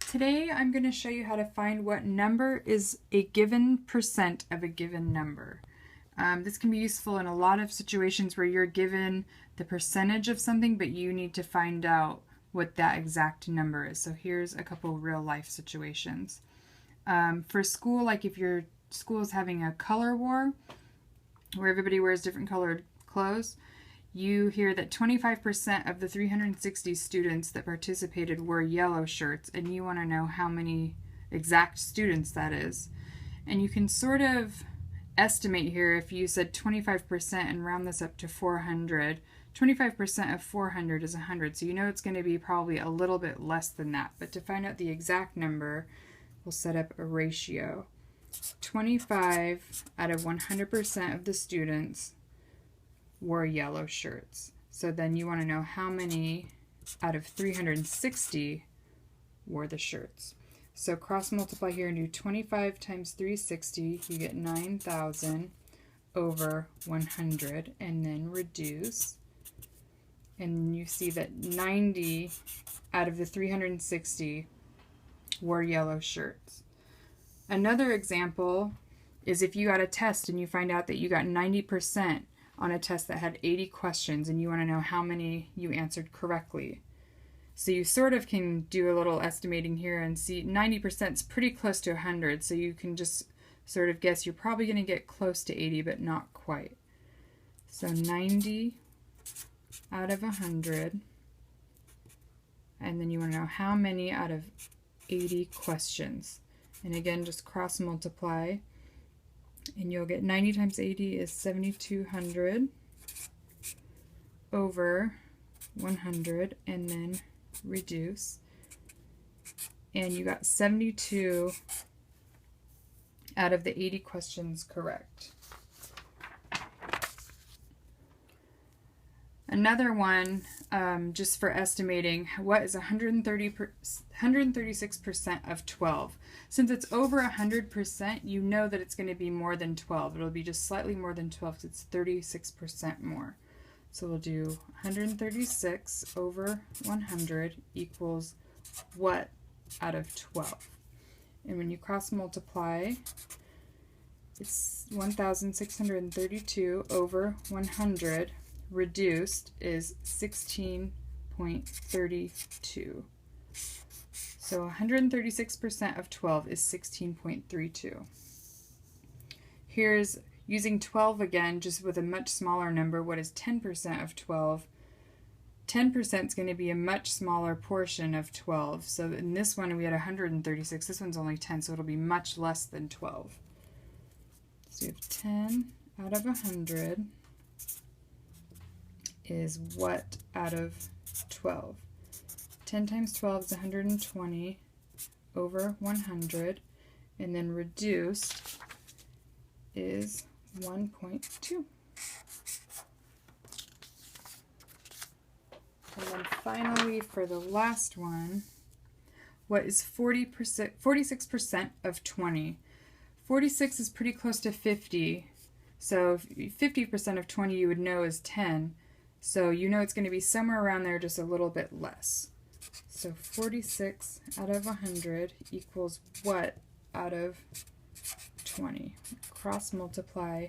Today I'm going to show you how to find what number is a given percent of a given number. This can be useful in a lot of situations where you're given the percentage of something, but you need to find out what that exact number is. So here's a couple real life situations. For school, like if your school is having a color war where everybody wears different colored clothes, you hear that 25% of the 360 students that participated wore yellow shirts, and you want to know how many exact students that is. And you can sort of estimate here if you said 25% and round this up to 400. 25% of 400 is 100, so you know it's going to be probably a little bit less than that. But to find out the exact number, we'll set up a ratio. 25 out of 100% of the students wore yellow shirts. So then you want to know how many out of 360 wore the shirts. So cross multiply here and do 25 times 360, you get 9,000 over 100, and then reduce. And you see that 90 out of the 360 wore yellow shirts. Another example is if you got a test and you find out that you got 90% on a test that had 80 questions and you want to know how many you answered correctly. So you sort of can do a little estimating here and see 90% is pretty close to 100, so you can just sort of guess you're probably going to get close to 80 but not quite. So 90 out of 100, and then you want to know how many out of 80 questions. And again, just cross multiply, and you'll get 90 times 80 is 7,200 over 100, and then reduce. And you got 72 out of the 80 questions correct. Another one, just for estimating, what is 136% of 12? Since it's over 100%, you know that it's going to be more than 12. It'll be just slightly more than 12 because it's 36% more. So we'll do 136 over 100 equals what out of 12? And when you cross multiply, it's 1,632 over 100. Reduced is 16.32. So 136% of 12 is 16.32. Here's using 12 again, just with a much smaller number. What is 10% of 12? 10% is going to be a much smaller portion of 12. So in this one we had 136. This one's only 10, so it'll be much less than 12. So you have 10 out of 100 is what out of 12? 10 times 12 is 120 over 100, and then reduced is 1.2. And then finally, for the last one, what is 46% of 20? 46 is pretty close to 50, so 50% of 20 you would know is 10. So you know it's going to be somewhere around there, just a little bit less. So 46 out of 100 equals what out of 20? Cross multiply,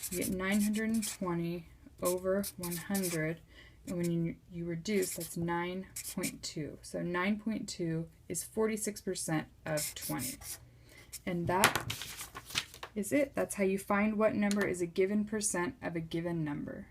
you get 920 over 100, and when you reduce, that's 9.2. So 9.2 is 46% of 20. And that is it. That's how you find what number is a given percent of a given number.